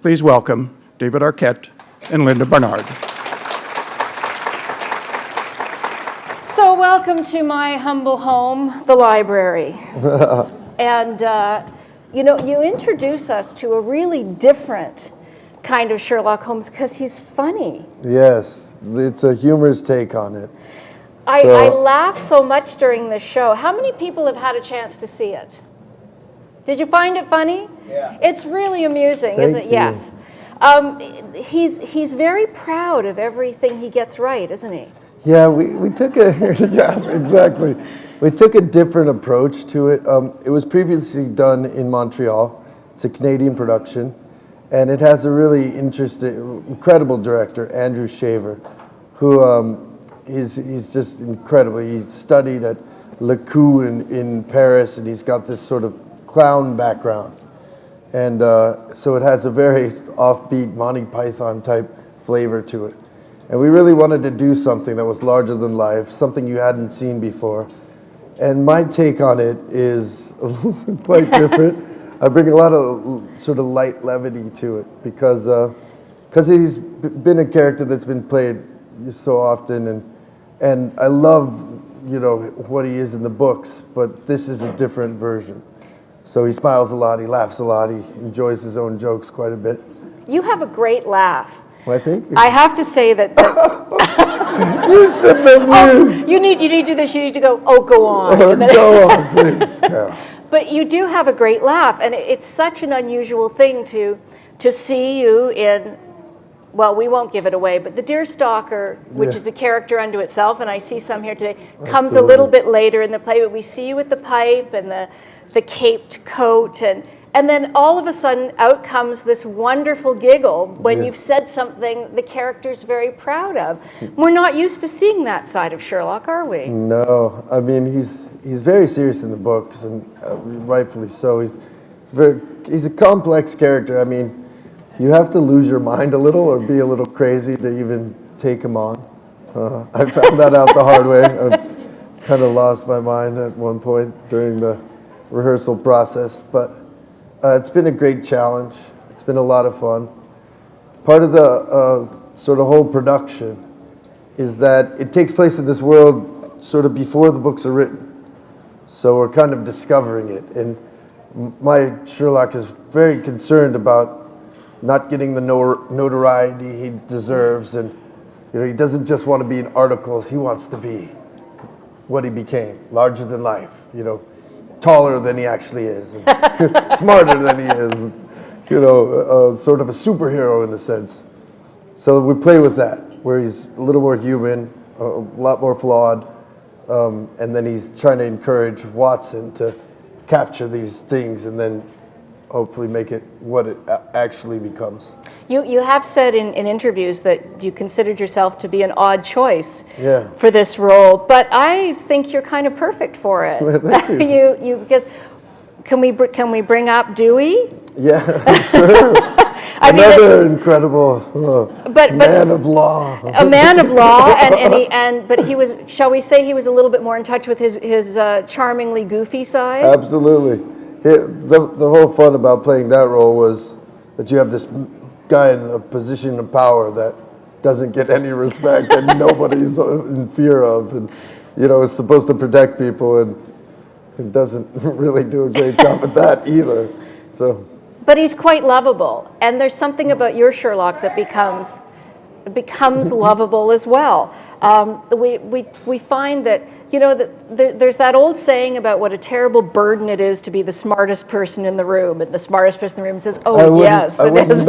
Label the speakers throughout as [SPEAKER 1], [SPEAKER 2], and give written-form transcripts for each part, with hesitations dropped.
[SPEAKER 1] Please welcome David Arquette and Linda Barnard.
[SPEAKER 2] So welcome to my humble home, the library. And you introduce us to a really different kind of Sherlock Holmes because he's funny.
[SPEAKER 3] Yes, it's a humorous take on it.
[SPEAKER 2] I laugh so much during this show. How many people have had a chance to see it? Did you find it funny?
[SPEAKER 3] Yeah.
[SPEAKER 2] It's really amusing, isn't it?
[SPEAKER 3] Thank you.
[SPEAKER 2] Yes. He's very proud of everything he gets right, isn't he?
[SPEAKER 3] Yeah, we took a yes, exactly. We took a different approach to it. It was previously done in Montreal. It's a Canadian production, and it has a really interesting, incredible director, Andrew Shaver, who he's just incredible. He studied at Le Coup in Paris, and he's got this sort of clown background. And so it has a very offbeat Monty Python type flavor to it. And we really wanted to do something that was larger than life, something you hadn't seen before. And my take on it is quite different. I bring a lot of sort of light levity to it because he's been a character that's been played so often, and I love what he is in the books, but this is a different version. So he smiles a lot, he laughs a lot, he enjoys his own jokes quite a bit.
[SPEAKER 2] You have a great laugh.
[SPEAKER 3] Well, thank you.
[SPEAKER 2] I have to say that.
[SPEAKER 3] You shouldn't have used.
[SPEAKER 2] You need to do this. You need to go. Oh, go on.
[SPEAKER 3] Go on, please. Yeah.
[SPEAKER 2] But you do have a great laugh, and it's such an unusual thing to see you in. Well, we won't give it away, but the Deerstalker, which is a character unto itself, and I see some here today, comes a little bit later in the play. But we see you with the pipe and the caped coat, and then all of a sudden out comes this wonderful giggle when you've said something the character's very proud of. We're not used to seeing that side of Sherlock, are we?
[SPEAKER 3] No, I mean he's very serious in the books, and rightfully so. He's a complex character. I mean, you have to lose your mind a little or be a little crazy to even take him on. I found that out the hard way. I kind of lost my mind at one point during the rehearsal process, but it's been a great challenge. It's been a lot of fun. Part of the sort of whole production is that it takes place in this world sort of before the books are written. So we're kind of discovering it. And my Sherlock is very concerned about not getting the notoriety he deserves. And he doesn't just want to be in articles. He wants to be what he became, larger than life, taller than he actually is, and smarter than he is, sort of a superhero in a sense. So we play with that, where he's a little more human, a lot more flawed, and then he's trying to encourage Watson to capture these things and then hopefully make it what it actually becomes.
[SPEAKER 2] You have said in interviews that you considered yourself to be an odd choice for this role, but I think you're kind of perfect for it.
[SPEAKER 3] Thank you.
[SPEAKER 2] Because can we bring up Dewey?
[SPEAKER 3] Yeah, sure. Another incredible man of law.
[SPEAKER 2] A man of law, but he was, shall we say, he was a little bit more in touch with his charmingly goofy side.
[SPEAKER 3] Absolutely. The whole fun about playing that role was that you have this guy in a position of power that doesn't get any respect and nobody's in fear of, and is supposed to protect people, and doesn't really do a great job at that either. So,
[SPEAKER 2] but he's quite lovable, and there's something about your Sherlock that becomes lovable as well. We find that there's that old saying about what a terrible burden it is to be the smartest person in the room, and the smartest person in the room says, "Oh yes, it is."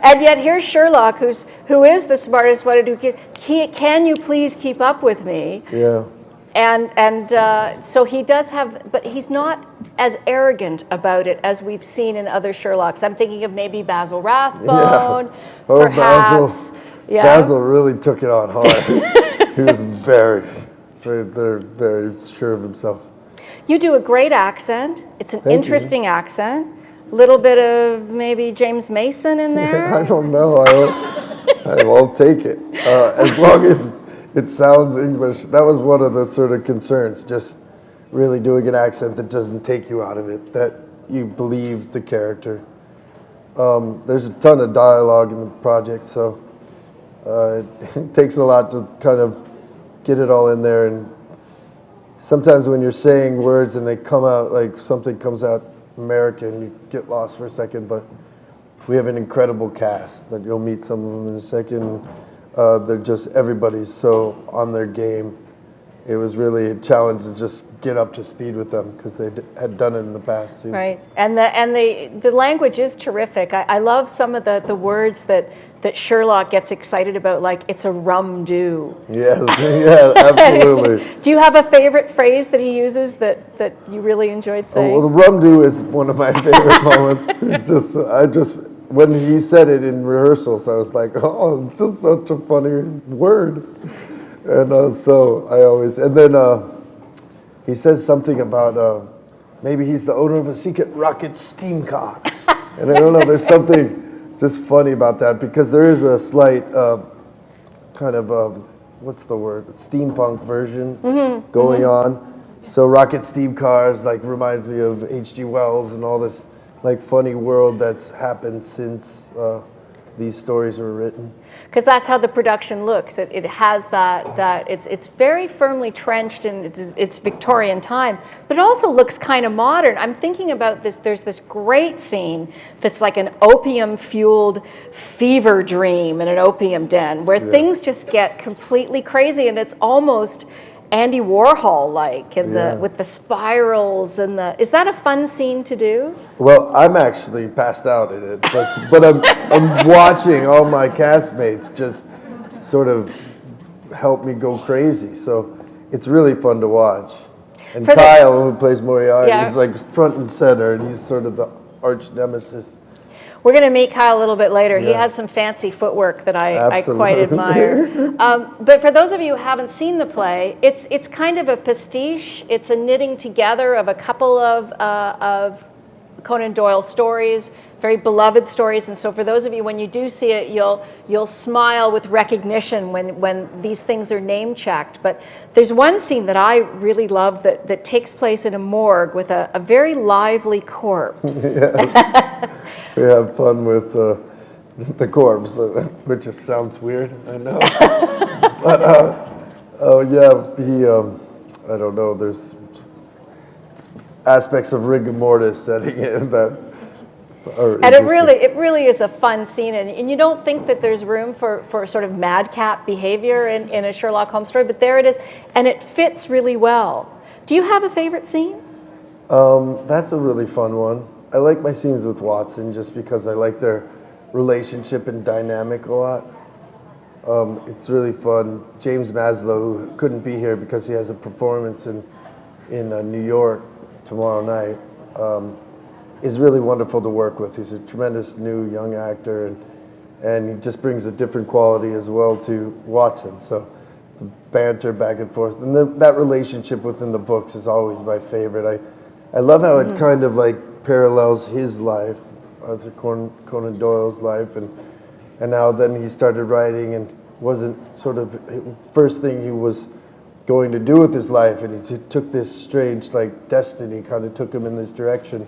[SPEAKER 2] And yet here's Sherlock, who is the smartest one, and can you please keep up with me?
[SPEAKER 3] Yeah.
[SPEAKER 2] And so he does have, but he's not as arrogant about it as we've seen in other Sherlocks. I'm thinking of maybe Basil Rathbone, perhaps.
[SPEAKER 3] Basil really took it on hard. He was very, very sure of himself.
[SPEAKER 2] You do a great accent. It's an interesting accent. A little bit of maybe James Mason in there.
[SPEAKER 3] I don't know. I'll take it as long as it sounds English. That was one of the sort of concerns, just really doing an accent that doesn't take you out of it, that you believe the character. There's a ton of dialogue in the project, so it takes a lot to kind of get it all in there. And sometimes when you're saying words and they come out, like something comes out American, you get lost for a second, but we have an incredible cast that you'll meet some of them in a second. They're just, everybody's so on their game. It was really a challenge to just get up to speed with them because they had done it in the past too.
[SPEAKER 2] Right, and the language is terrific. I love some of the words that Sherlock gets excited about, like it's a rum-do.
[SPEAKER 3] Yes, yeah, absolutely.
[SPEAKER 2] Do you have a favorite phrase that he uses that you really enjoyed saying?
[SPEAKER 3] Well, the rum-do is one of my favorite moments. It's just, when he said it in rehearsals, I was like, oh, it's just such a funny word. And so I always, and then he says something about maybe he's the owner of a secret rocket steam car. And I don't know, there's something just funny about that because there is a slight kind of, what's the word, steampunk version going on. So rocket steam cars like reminds me of H.G. Wells and all this like funny world that's happened since these stories were written.
[SPEAKER 2] Because that's how the production looks. It has that it's very firmly trenched in its Victorian time, but it also looks kind of modern. I'm thinking about this. There's this great scene that's like an opium-fueled fever dream in an opium den, where things just get completely crazy, and it's almost Andy Warhol-like, and with the spirals and the. Is that a fun scene to do?
[SPEAKER 3] Well, I'm actually passed out in it, but I'm watching all my castmates just sort of help me go crazy. So it's really fun to watch. And Kyle, who plays Moriarty, is like front and center, and he's sort of the arch nemesis.
[SPEAKER 2] We're going to meet Kyle a little bit later. Yeah. He has some fancy footwork that I quite admire. But for those of you who haven't seen the play, it's kind of a pastiche. It's a knitting together of a couple of Conan Doyle stories, very beloved stories. And so for those of you, when you do see it, you'll smile with recognition when these things are name checked. But there's one scene that I really love that takes place in a morgue with a very lively corpse.
[SPEAKER 3] We have fun with the corpse, which just sounds weird, I know. But, I don't know, there's aspects of rigor mortis setting in that are
[SPEAKER 2] and it really is a fun scene, and you don't think that there's room for sort of madcap behavior in a Sherlock Holmes story, but there it is, and it fits really well. Do you have a favorite scene?
[SPEAKER 3] That's a really fun one. I like my scenes with Watson just because I like their relationship and dynamic a lot. It's really fun. James Maslow, who couldn't be here because he has a performance in New York tomorrow night, is really wonderful to work with. He's a tremendous new young actor, and he just brings a different quality as well to Watson. So the banter back and forth, and that relationship within the books is always my favorite. I love how it kind of like parallels his life, Arthur Conan Doyle's life, and now then he started writing and wasn't sort of first thing he was going to do with his life, and he took this strange like destiny kind of took him in this direction.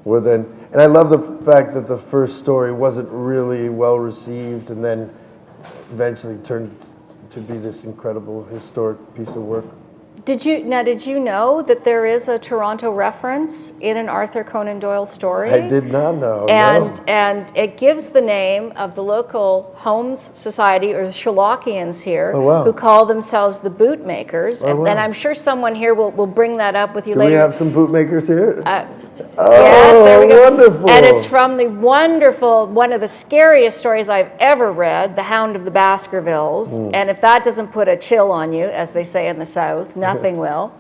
[SPEAKER 3] And I love the fact that the first story wasn't really well received, and then eventually turned to be this incredible historic piece of work.
[SPEAKER 2] Did you know that there is a Toronto reference in an Arthur Conan Doyle story?
[SPEAKER 3] I did not know.
[SPEAKER 2] And it gives the name of the local Holmes Society, or the Sherlockians here, who call themselves the Bootmakers. And I'm sure someone here will bring that up with you later.
[SPEAKER 3] Do we have some bootmakers here?
[SPEAKER 2] Yes, there we go.
[SPEAKER 3] Wonderful.
[SPEAKER 2] And it's from the wonderful, one of the scariest stories I've ever read, The Hound of the Baskervilles. And if that doesn't put a chill on you, as they say in the South, nothing will.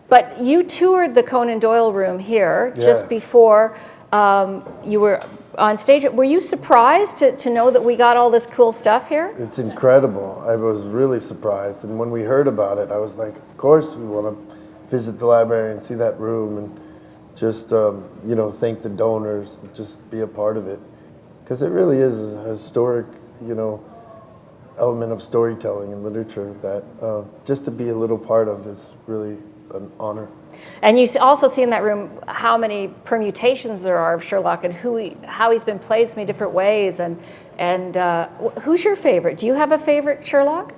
[SPEAKER 2] But you toured the Conan Doyle room here just before you were on stage. Were you surprised to know that we got all this cool stuff here?
[SPEAKER 3] It's incredible. I was really surprised. And when we heard about it, I was like, of course we want to visit the library and see that room and just, thank the donors, and just be a part of it. Because it really is a historic, element of storytelling and literature that just to be a little part of is really an honor.
[SPEAKER 2] And you also see in that room how many permutations there are of Sherlock and how he's been played so many different ways. And who's your favorite? Do you have a favorite Sherlock?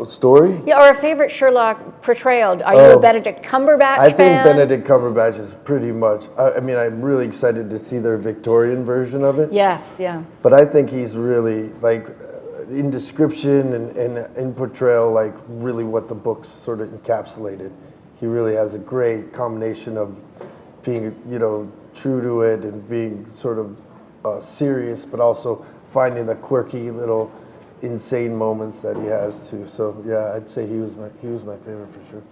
[SPEAKER 3] Story?
[SPEAKER 2] Yeah, or a favorite Sherlock portrayal. Are you a Benedict Cumberbatch
[SPEAKER 3] I think
[SPEAKER 2] fan?
[SPEAKER 3] Benedict Cumberbatch is pretty much, I mean, I'm really excited to see their Victorian version of it.
[SPEAKER 2] Yes, yeah.
[SPEAKER 3] But I think he's really, like, in description and in portrayal, like, really what the books sort of encapsulated. He really has a great combination of being, you know, true to it and being sort of serious, but also finding the quirky little insane moments that he has too. So yeah, I'd say he was my favorite for sure.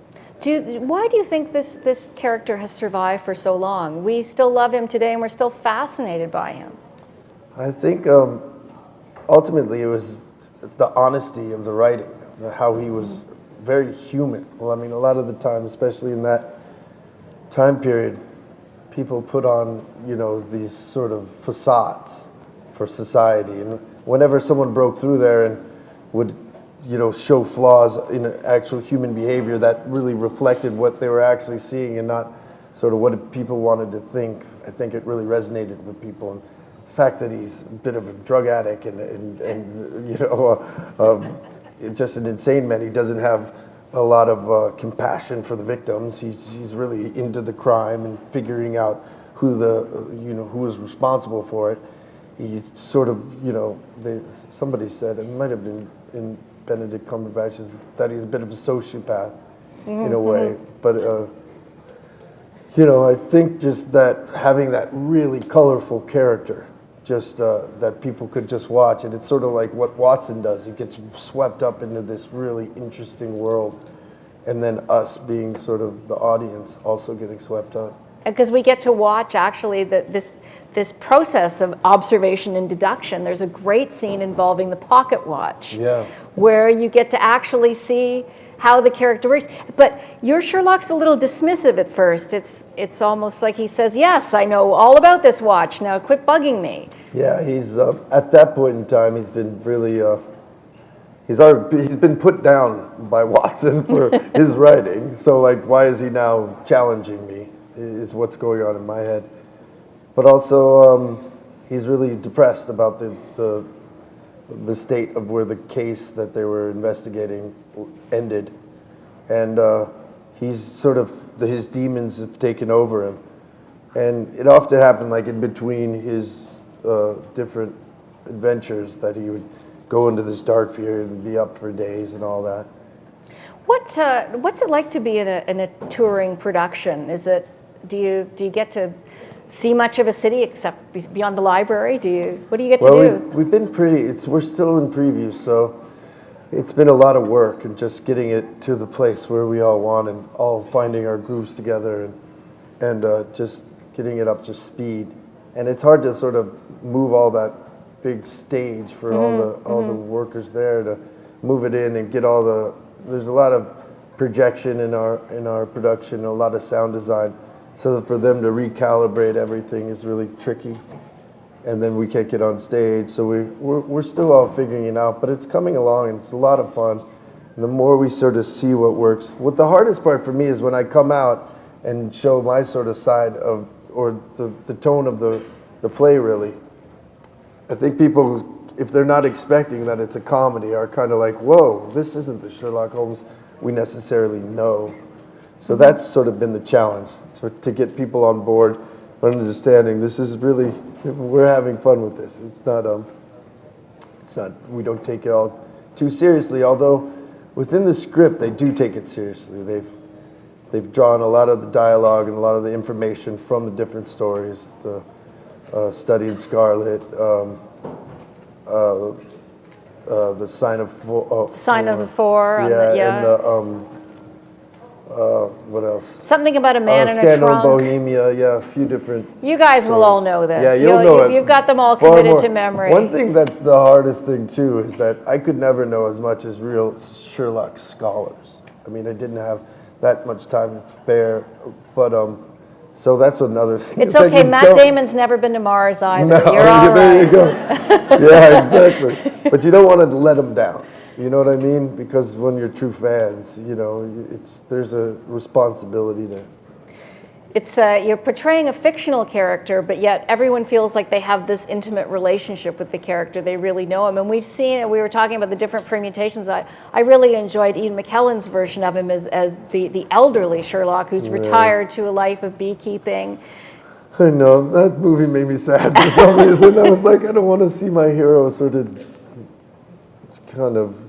[SPEAKER 2] Why do you think this character has survived for so long? We still love him today, and we're still fascinated by him.
[SPEAKER 3] I think ultimately it was the honesty of the writing, how he was very human. Well, I mean, a lot of the time, especially in that time period, people put on, you know, these sort of facades for society, and whenever someone broke through there and would, you know, show flaws in actual human behavior that really reflected what they were actually seeing and not sort of what people wanted to think, I think it really resonated with people. And the fact that he's a bit of a drug addict and you know, just an insane man. He doesn't have a lot of compassion for the victims. He's really into the crime and figuring out who was responsible for it. He's sort of, you know, somebody said, it might have been in Benedict Cumberbatch, that he's a bit of a sociopath in a way. But, you know, I think just that having that really colorful character, just that people could just watch it. It's sort of like what Watson does. He gets swept up into this really interesting world. And then us being sort of the audience also getting swept up.
[SPEAKER 2] Because we get to watch actually this process of observation and deduction. There's a great scene involving the pocket watch, where you get to actually see how the character works. But your Sherlock's a little dismissive at first. It's almost like he says, "Yes, I know all about this watch. Now quit bugging me."
[SPEAKER 3] Yeah, he's at that point in time, he's been really he's been put down by Watson for his writing. So like, why is he now challenging me? Is what's going on in my head. But also, he's really depressed about the state of where the case that they were investigating ended. And he's sort of, his demons have taken over him. And it often happened like in between his different adventures that he would go into this dark period and be up for days and all that.
[SPEAKER 2] What's it like to be in a touring production? Do you get to see much of a city except beyond the library? What do you get to do?
[SPEAKER 3] We've been we're still in preview, so it's been a lot of work and just getting it to the place where we all want and all finding our grooves together and just getting it up to speed. And it's hard to sort of move all that big stage for all the workers there to move it in and get there's a lot of projection in our production, a lot of sound design. So for them to recalibrate everything is really tricky, and then we can't get on stage. So we're still all figuring it out, but it's coming along and it's a lot of fun. And the more we sort of see what works, what the hardest part for me is when I come out and show my sort of side of, or the tone of the play really. I think people, if they're not expecting that it's a comedy, are kind of like, whoa, this isn't the Sherlock Holmes we necessarily know. So that's sort of been the challenge, to get people on board, understanding this is really, we're having fun with this. It's not, we don't take it all too seriously, although within the script they do take it seriously. They've drawn a lot of the dialogue and a lot of the information from the different stories, the Study in Scarlet, the Sign of Four.
[SPEAKER 2] Sign of the Four.
[SPEAKER 3] And what else?
[SPEAKER 2] Something about a man in a
[SPEAKER 3] Scandal
[SPEAKER 2] trunk.
[SPEAKER 3] in Bohemia, a few different
[SPEAKER 2] You guys
[SPEAKER 3] stories.
[SPEAKER 2] will all know this.
[SPEAKER 3] Yeah, you'll know it.
[SPEAKER 2] You've got them all
[SPEAKER 3] far
[SPEAKER 2] committed
[SPEAKER 3] more.
[SPEAKER 2] to memory.
[SPEAKER 3] One thing that's the hardest thing too is that I could never know as much as real Sherlock scholars. I mean, I didn't have that much time to spare, but so that's another thing.
[SPEAKER 2] It's okay. Matt Damon's never been to Mars either.
[SPEAKER 3] No,
[SPEAKER 2] You're all
[SPEAKER 3] there
[SPEAKER 2] right.
[SPEAKER 3] you go. Yeah, exactly. But you don't want to let him down. You know what I mean? Because when you're true fans, you know, there's a responsibility there.
[SPEAKER 2] It's you're portraying a fictional character, but yet everyone feels like they have this intimate relationship with the character. They really know him. And we've seen, we were talking about the different permutations. I really enjoyed Ian McKellen's version of him as the elderly Sherlock who's retired to a life of beekeeping.
[SPEAKER 3] I know, that movie made me sad for some reason. I was like, I don't want to see my hero sort of kind of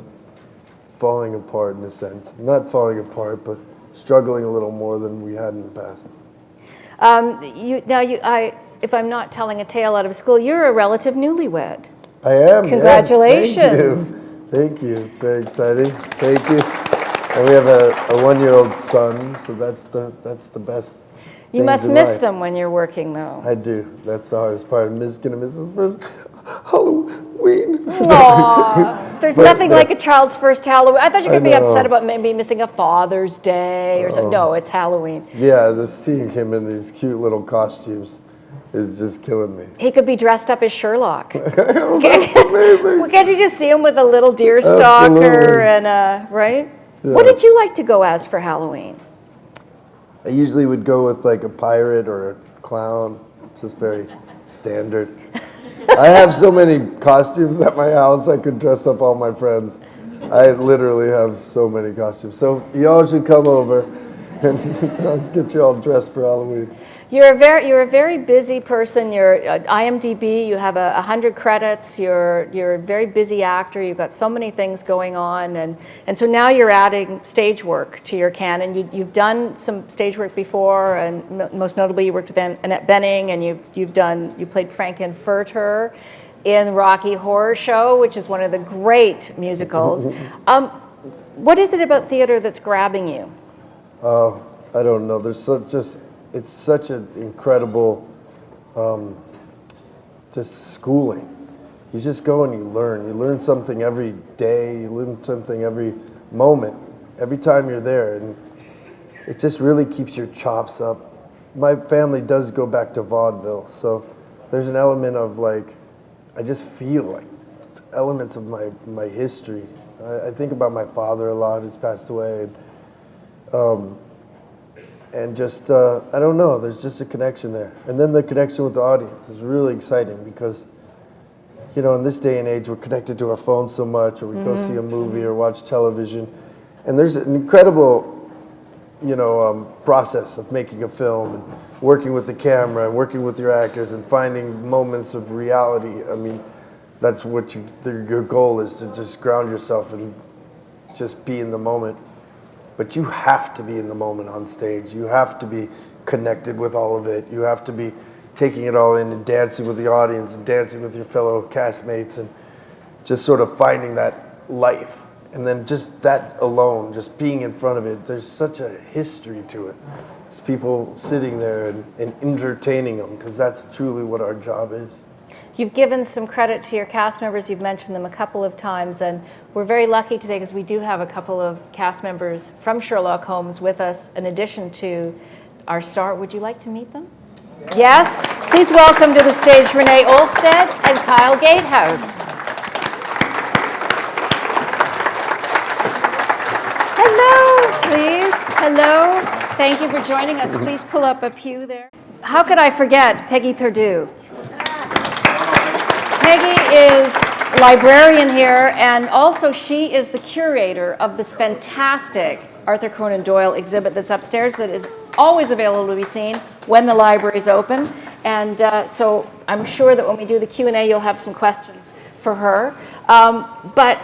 [SPEAKER 3] falling apart in a sense. Not falling apart, but struggling a little more than we had in the past.
[SPEAKER 2] If I'm not telling a tale out of school, you're a relative newlywed.
[SPEAKER 3] I am.
[SPEAKER 2] Congratulations.
[SPEAKER 3] Yes, thank you. It's very exciting. Thank you. And we have a 1-year-old son, so that's the best.
[SPEAKER 2] You must miss them when you're working, though.
[SPEAKER 3] I do. That's the hardest part. I'm gonna miss his first Halloween.
[SPEAKER 2] Aww. There's nothing like a child's first Halloween. I thought you were going to be upset about maybe missing a Father's Day or something. No, it's Halloween.
[SPEAKER 3] Yeah, the seeing him in these cute little costumes is just killing me.
[SPEAKER 2] He could be dressed up as Sherlock.
[SPEAKER 3] That's amazing.
[SPEAKER 2] Well, can't you just see him with a little deer stalker and right? Yeah. What did you like to go as for Halloween?
[SPEAKER 3] I usually would go with like a pirate or a clown, just very standard. I have so many costumes at my house, I could dress up all my friends. I literally have so many costumes. So y'all should come over and I'll get you all dressed for Halloween.
[SPEAKER 2] You're a very busy person. You're IMDb. You have 100 credits. You're a very busy actor. You've got so many things going on, and so now you're adding stage work to your canon. You've done some stage work before, and most notably, you worked with Annette Bening, and you played Frankenfurter in Rocky Horror Show, which is one of the great musicals. What is it about theater that's grabbing you?
[SPEAKER 3] Oh, I don't know. It's such an incredible just schooling. You just go and you learn. You learn something every day. You learn something every moment, every time you're there. And it just really keeps your chops up. My family does go back to vaudeville, so there's an element of like, I just feel like elements of my history. I think about my father a lot, who's passed away. And just, I don't know, there's just a connection there. And then the connection with the audience is really exciting because, you know, in this day and age, we're connected to our phones so much, or we go see a movie or watch television. And there's an incredible, you know, process of making a film and working with the camera and working with your actors and finding moments of reality. I mean, that's what your goal is, to just ground yourself and just be in the moment. But you have to be in the moment on stage. You have to be connected with all of it. You have to be taking it all in and dancing with the audience and dancing with your fellow castmates and just sort of finding that life. And then just that alone, just being in front of it, there's such a history to it. It's people sitting there and entertaining them, because that's truly what our job is.
[SPEAKER 2] You've given some credit to your cast members. You've mentioned them a couple of times, and we're very lucky today because we do have a couple of cast members from Sherlock Holmes with us in addition to our star. Would you like to meet them? Yes? Please welcome to the stage Renee Olstead and Kyle Gatehouse. Hello, please. Hello. Thank you for joining us. Please pull up a pew there. How could I forget Peggy Perdue? Peggy is a librarian here, and also she is the curator of this fantastic Arthur Conan Doyle exhibit that's upstairs that is always available to be seen when the library is open. And so I'm sure that when we do the Q&A, you'll have some questions for her. But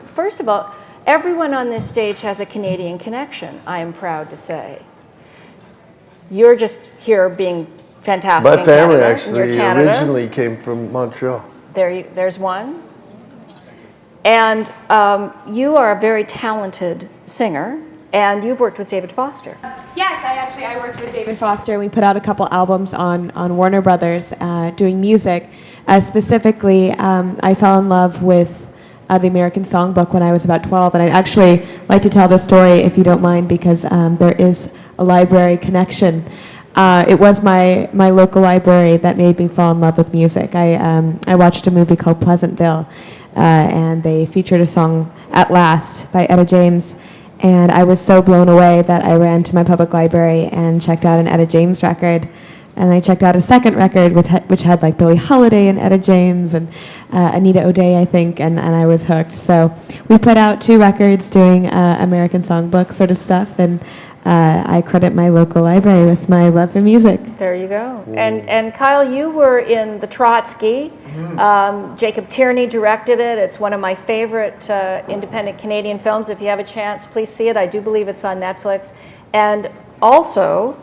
[SPEAKER 2] first of all, everyone on this stage has a Canadian connection, I am proud to say. You're just here being fantastic.
[SPEAKER 3] My family actually originally came from Montreal.
[SPEAKER 2] There's one. And you are a very talented singer, and you've worked with David Foster.
[SPEAKER 4] Yes, I worked with David Foster. We put out a couple albums on Warner Brothers doing music. Specifically, I fell in love with the American Songbook when I was about 12, and I'd actually like to tell the story, if you don't mind, because there is a library connection. It was my local library that made me fall in love with music. I watched a movie called Pleasantville, and they featured a song, At Last, by Etta James. And I was so blown away that I ran to my public library and checked out an Etta James record. And I checked out a second record which had like Billie Holiday and Etta James and Anita O'Day, I think, and I was hooked. So we put out 2 records doing American songbook sort of stuff, and I credit my local library with my love for music.
[SPEAKER 2] There you go. And Kyle, you were in The Trotsky. Jacob Tierney directed it. It's one of my favorite independent Canadian films. If you have a chance, please see it. I do believe it's on Netflix. And also,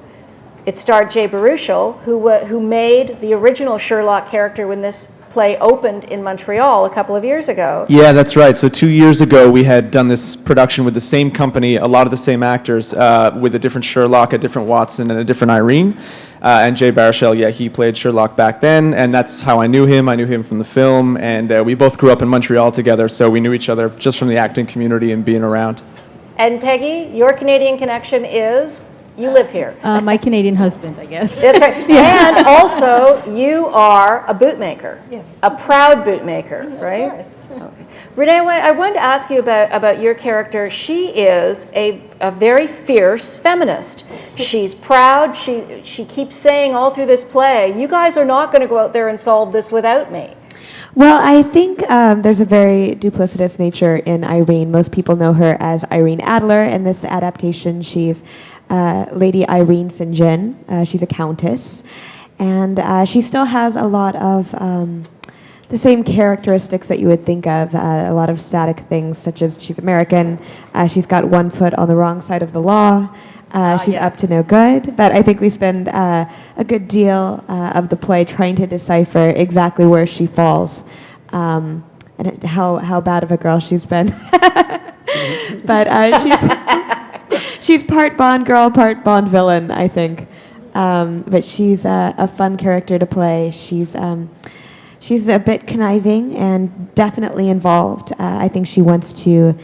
[SPEAKER 2] it starred Jay Baruchel, who made the original Sherlock character when this play opened in Montreal a couple of years ago.
[SPEAKER 5] Yeah, that's right. So 2 years ago, we had done this production with the same company, a lot of the same actors, with a different Sherlock, a different Watson, and a different Irene. And Jay Baruchel, yeah, he played Sherlock back then, and that's how I knew him. I knew him from the film, and we both grew up in Montreal together, so we knew each other just from the acting community and being around.
[SPEAKER 2] And Peggy, your Canadian connection is? You live here.
[SPEAKER 6] My Canadian husband, I guess.
[SPEAKER 2] That's right. Yeah. And also, you are a bootmaker.
[SPEAKER 6] Yes.
[SPEAKER 2] A proud bootmaker, right?
[SPEAKER 6] Of course.
[SPEAKER 2] Okay. Renee, I wanted to ask you about your character. She is a very fierce feminist. She's proud. She keeps saying all through this play, you guys are not going to go out there and solve this without me.
[SPEAKER 4] Well, I think there's a very duplicitous nature in Irene. Most people know her as Irene Adler. In this adaptation, she's Lady Irene St. John. She's a countess. And she still has a lot of the same characteristics that you would think of, a lot of static things, such as she's American, she's got one foot on the wrong side of the law, she's up to no good. But I think we spend a good deal of the play trying to decipher exactly where she falls and how bad of a girl she's been. But she's part Bond girl, part Bond villain, I think. But she's a fun character to play. She's a bit conniving and definitely involved. I think she wants to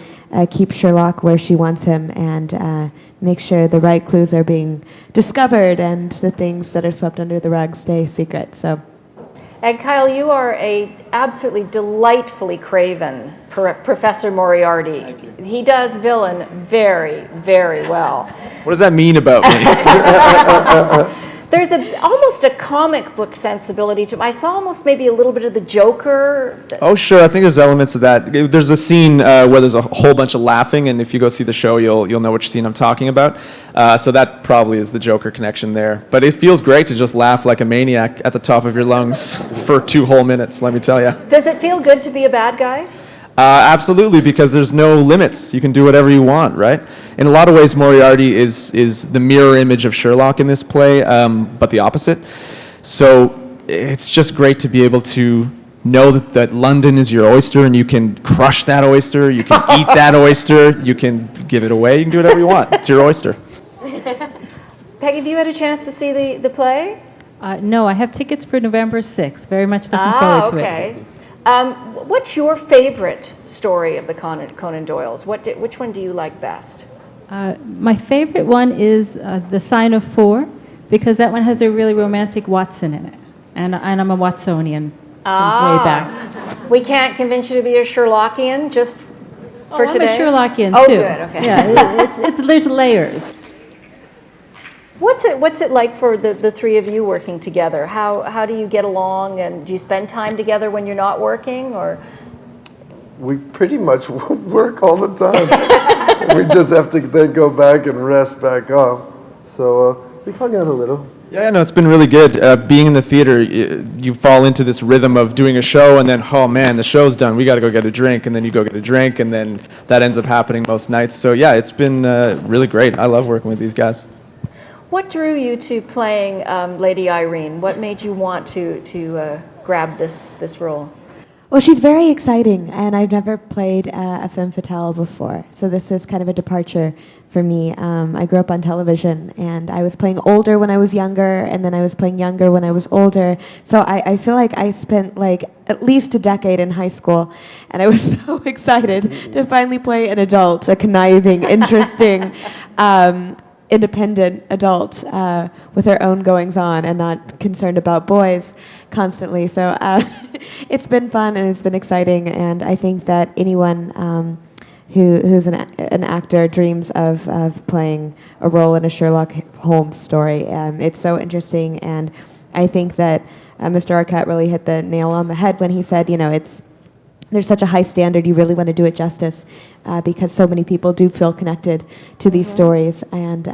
[SPEAKER 4] keep Sherlock where she wants him and make sure the right clues are being discovered and the things that are swept under the rug stay secret. So.
[SPEAKER 2] And Kyle, you are a absolutely delightfully craven Professor Moriarty.
[SPEAKER 5] Thank you.
[SPEAKER 2] He does villain very, very well.
[SPEAKER 5] What does that mean about me?
[SPEAKER 2] There's almost a comic book sensibility to him. I saw almost maybe a little bit of the Joker.
[SPEAKER 5] Oh, sure. I think there's elements of that. There's a scene where there's a whole bunch of laughing, and if you go see the show, you'll know which scene I'm talking about. So that probably is the Joker connection there. But it feels great to just laugh like a maniac at the top of your lungs for 2 whole minutes, let me tell you.
[SPEAKER 2] Does it feel good to be a bad guy?
[SPEAKER 5] Absolutely, because there's no limits. You can do whatever you want, right? In a lot of ways, Moriarty is the mirror image of Sherlock in this play, but the opposite. So it's just great to be able to know that London is your oyster, and you can crush that oyster, you can eat that oyster, you can give it away, you can do whatever you want. It's your oyster.
[SPEAKER 2] Peggy, have you had a chance to see the play?
[SPEAKER 6] No, I have tickets for November 6th. Very much looking forward to
[SPEAKER 2] okay.
[SPEAKER 6] it.
[SPEAKER 2] What's your favorite story of the Conan Doyles? Which one do you like best?
[SPEAKER 6] My favorite one is The Sign of Four, because that one has a really romantic Watson in it. And I'm a Watsonian from way back.
[SPEAKER 2] We can't convince you to be a Sherlockian just for today?
[SPEAKER 6] I'm a Sherlockian,
[SPEAKER 2] oh,
[SPEAKER 6] too.
[SPEAKER 2] Good, okay.
[SPEAKER 6] Yeah, there's layers.
[SPEAKER 2] What's it like for the three of you working together? How do you get along, and do you spend time together when you're not working, or?
[SPEAKER 3] We pretty much work all the time. We just have to then go back and rest back up. So we've hung out a little.
[SPEAKER 5] Yeah, no, it's been really good. Being in the theater, you fall into this rhythm of doing a show, and then, oh man, the show's done. We got to go get a drink, and then you go get a drink, and then that ends up happening most nights. So yeah, it's been really great. I love working with these guys.
[SPEAKER 2] What drew you to playing Lady Irene? What made you want to grab this role?
[SPEAKER 4] Well, she's very exciting, and I've never played a femme fatale before, so this is kind of a departure for me. I grew up on television, and I was playing older when I was younger, and then I was playing younger when I was older, so I feel like I spent like at least a decade in high school, and I was so excited to finally play an adult, a conniving, interesting, independent adult with her own goings-on and not concerned about boys. constantly. So it's been fun and it's been exciting, and I think that anyone who's an actor dreams of playing a role in a Sherlock Holmes story. It's so interesting, and I think that Mr. Arquette really hit the nail on the head when he said, there's such a high standard, you really want to do it justice, because so many people do feel connected to these stories, and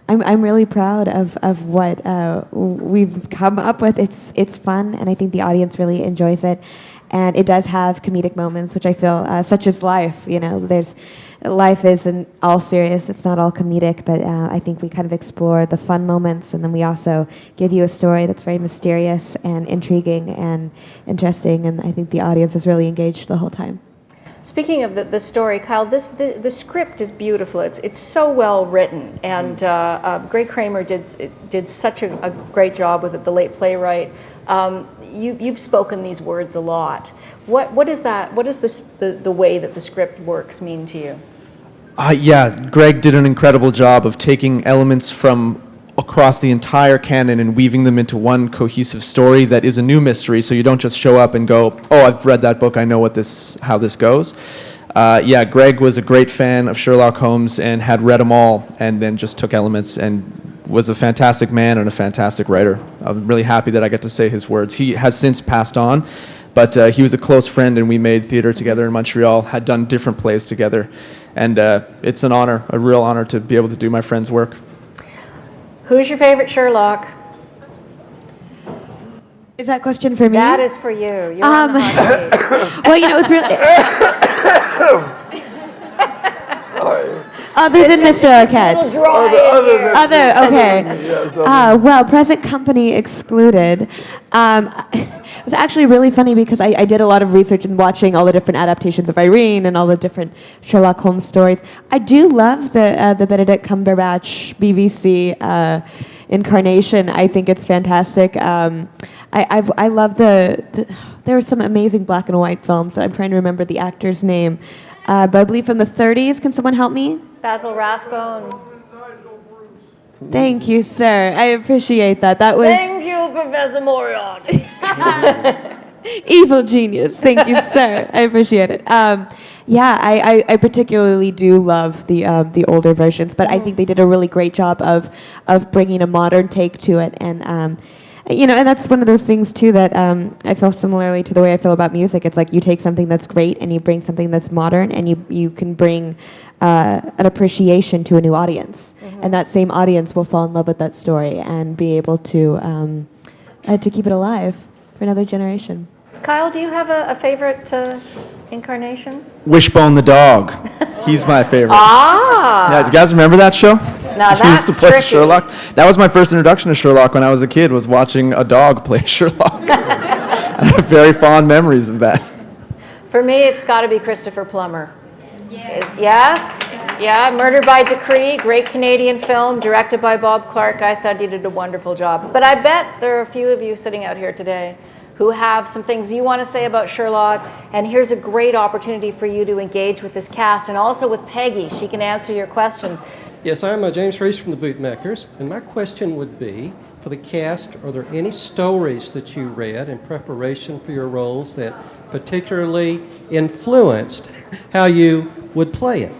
[SPEAKER 4] I'm really proud of what we've come up with. It's fun, and I think the audience really enjoys it. And it does have comedic moments, which I feel, such as life. Life isn't all serious; it's not all comedic. But I think we kind of explore the fun moments, and then we also give you a story that's very mysterious and intriguing and interesting. And I think the audience is really engaged the whole time.
[SPEAKER 2] Speaking of the story, Kyle, the script is beautiful. It's so well written, and Greg Kramer did such a great job with it. The late playwright. You've spoken these words a lot. What is that? What does the way that the script works mean to you?
[SPEAKER 5] Yeah, Greg did an incredible job of taking elements from across the entire canon and weaving them into one cohesive story that is a new mystery, so you don't just show up and go, oh, I've read that book, I know how this goes. Yeah, Greg was a great fan of Sherlock Holmes and had read them all, and then just took elements and was a fantastic man and a fantastic writer. I'm really happy that I get to say his words. He has since passed on, but he was a close friend, and we made theater together in Montreal, had done different plays together, and it's an honor, a real honor to be able to do my friend's work.
[SPEAKER 2] Who's your favorite Sherlock?
[SPEAKER 4] Is that question for me?
[SPEAKER 2] That is for you. You're on the hot seat.
[SPEAKER 4] Well, it's really... Other than Mr. Arquette. Okay. Well, present company excluded. It was actually really funny because I did a lot of research in watching all the different adaptations of Irene and all the different Sherlock Holmes stories. I do love the Benedict Cumberbatch BBC incarnation. I think it's fantastic. I love there were some amazing black and white films. I'm trying to remember the actor's name. But I believe from the 30s. Can someone help me?
[SPEAKER 2] Basil Rathbone.
[SPEAKER 4] Thank you, sir. I appreciate that. That was...
[SPEAKER 2] Thank you, Professor Moriarty.
[SPEAKER 4] Evil genius. Thank you, sir. I appreciate it. Yeah, I particularly do love the older versions, but I think they did a really great job of bringing a modern take to it, and and that's one of those things too that I feel similarly to the way I feel about music. It's like you take something that's great and you bring something that's modern, and you can bring an appreciation to a new audience, and that same audience will fall in love with that story and be able to keep it alive for another generation.
[SPEAKER 2] Kyle, do you have a favorite incarnation?
[SPEAKER 5] Wishbone the dog. He's my favorite. Yeah, do you guys remember that show?
[SPEAKER 2] Now
[SPEAKER 5] He used to
[SPEAKER 2] that's
[SPEAKER 5] play
[SPEAKER 2] tricky.
[SPEAKER 5] Sherlock. That was my first introduction to Sherlock when I was a kid, was watching a dog play Sherlock. I have very fond memories of that.
[SPEAKER 2] For me, it's got to be Christopher Plummer. Yes? Yeah, Murder by Decree, great Canadian film, directed by Bob Clark. I thought he did a wonderful job. But I bet there are a few of you sitting out here today who have some things you want to say about Sherlock, and here's a great opportunity for you to engage with this cast and also with Peggy. She can answer your questions.
[SPEAKER 7] Yes, I'm James Reese from the Bootmakers, and my question would be, for the cast, are there any stories that you read in preparation for your roles that particularly influenced how you would play it?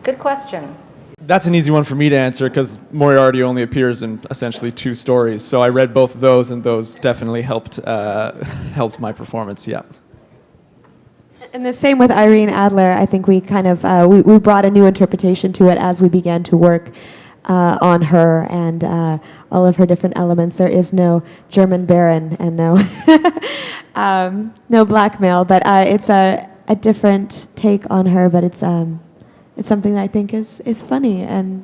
[SPEAKER 2] Good question.
[SPEAKER 5] That's an easy one for me to answer because Moriarty only appears in essentially 2 stories. So I read both of those, and those definitely helped my performance, yeah.
[SPEAKER 4] And the same with Irene Adler. I think we kind of we brought a new interpretation to it as we began to work on her and all of her different elements. There is no German Baron and no blackmail, but it's a different take on her. But it's something that I think is funny and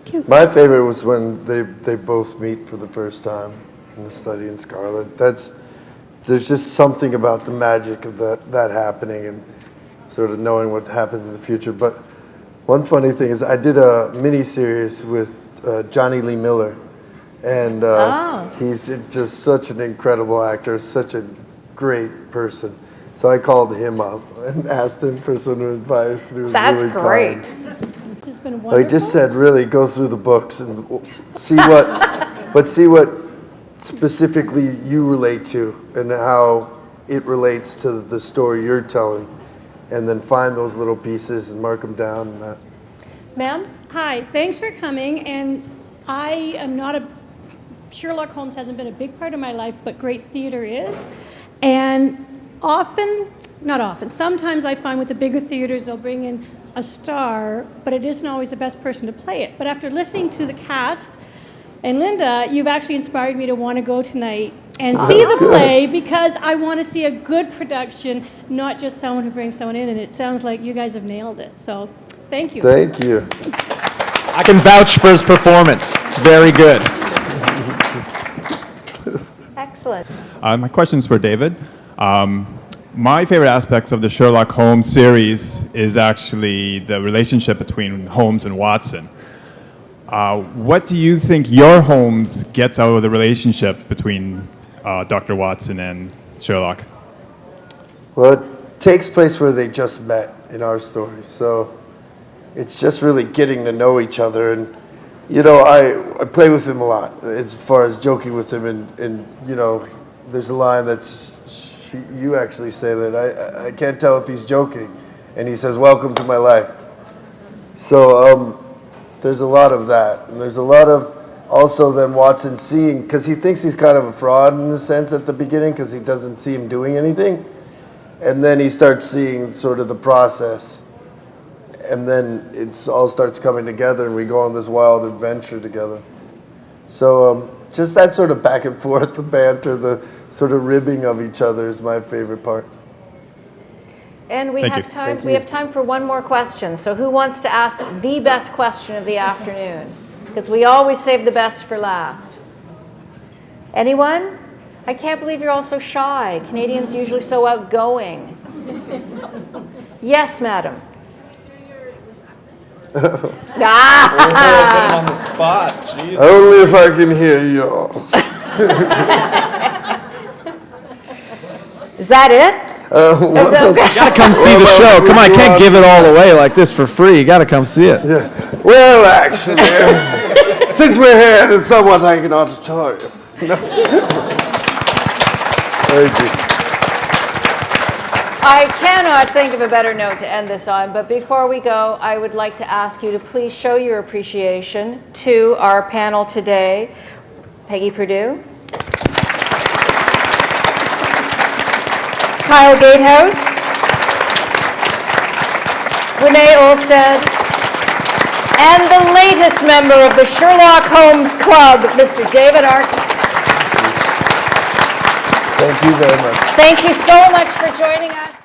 [SPEAKER 4] cute.
[SPEAKER 3] My favorite was when they both meet for the first time in the Study in Scarlet. There's just something about the magic of that happening and sort of knowing what happens in the future. But one funny thing is I did a mini-series with Johnny Lee Miller, and he's just such an incredible actor, such a great person. So I called him up and asked him for some advice. And he was
[SPEAKER 2] That's
[SPEAKER 3] really
[SPEAKER 2] great.
[SPEAKER 3] kind.
[SPEAKER 6] It's just been wonderful.
[SPEAKER 3] He just said, really go through the books and see specifically you relate to and how it relates to the story you're telling, and then find those little pieces and mark them down and that.
[SPEAKER 2] Ma'am?
[SPEAKER 8] Hi, thanks for coming, and I am not a, Sherlock Holmes hasn't been a big part of my life, but great theater is. And not often, sometimes I find with the bigger theaters they'll bring in a star, but it isn't always the best person to play it. But after listening to the cast, and Linda, you've actually inspired me to want to go tonight and see the play, because I want to see a good production, not just someone who brings someone in, and it sounds like you guys have nailed it. So, thank you.
[SPEAKER 3] Thank you.
[SPEAKER 5] I can vouch for his performance. It's very good.
[SPEAKER 2] Excellent.
[SPEAKER 9] My question is for David. My favorite aspects of the Sherlock Holmes series is actually the relationship between Holmes and Watson. What do you think your Holmes gets out of the relationship between Dr. Watson and Sherlock?
[SPEAKER 3] Well, it takes place where they just met in our story, so it's just really getting to know each other. And you know, I play with him a lot as far as joking with him, and you know, there's a line that's you actually say that I can't tell if he's joking, and he says, "Welcome to my life." So there's a lot of that, and there's a lot of also then Watson seeing, because he thinks he's kind of a fraud in a sense at the beginning because he doesn't see him doing anything, and then he starts seeing sort of the process, and then it all starts coming together, and we go on this wild adventure together. So just that sort of back and forth, the banter, the sort of ribbing of each other is my favorite part.
[SPEAKER 2] And we
[SPEAKER 9] Thank
[SPEAKER 2] have
[SPEAKER 9] you.
[SPEAKER 2] time.
[SPEAKER 3] Thank
[SPEAKER 2] We
[SPEAKER 3] you.
[SPEAKER 2] have time for one more question. So, who wants to ask the best question of the afternoon? Because we always save the best for last. Anyone? I can't believe you're all so shy. Canadians usually so outgoing. Yes, madam. Ah!
[SPEAKER 5] On the spot. Jeez.
[SPEAKER 3] Only if I can hear yours.
[SPEAKER 2] Is that it?
[SPEAKER 5] You gotta come see the show. Come on, I can't give it all away like this for free. You gotta come see it.
[SPEAKER 3] Well, actually, since we're here and it's somewhat like an auditorium. Thank you.
[SPEAKER 2] I cannot think of a better note to end this on, but before we go, I would like to ask you to please show your appreciation to our panel today. Peggy Perdue, Kyle Gatehouse, Renee Olstead, and the latest member of the Sherlock Holmes Club, Mr. David Arquette.
[SPEAKER 3] Thank you very much.
[SPEAKER 2] Thank you so much for joining us.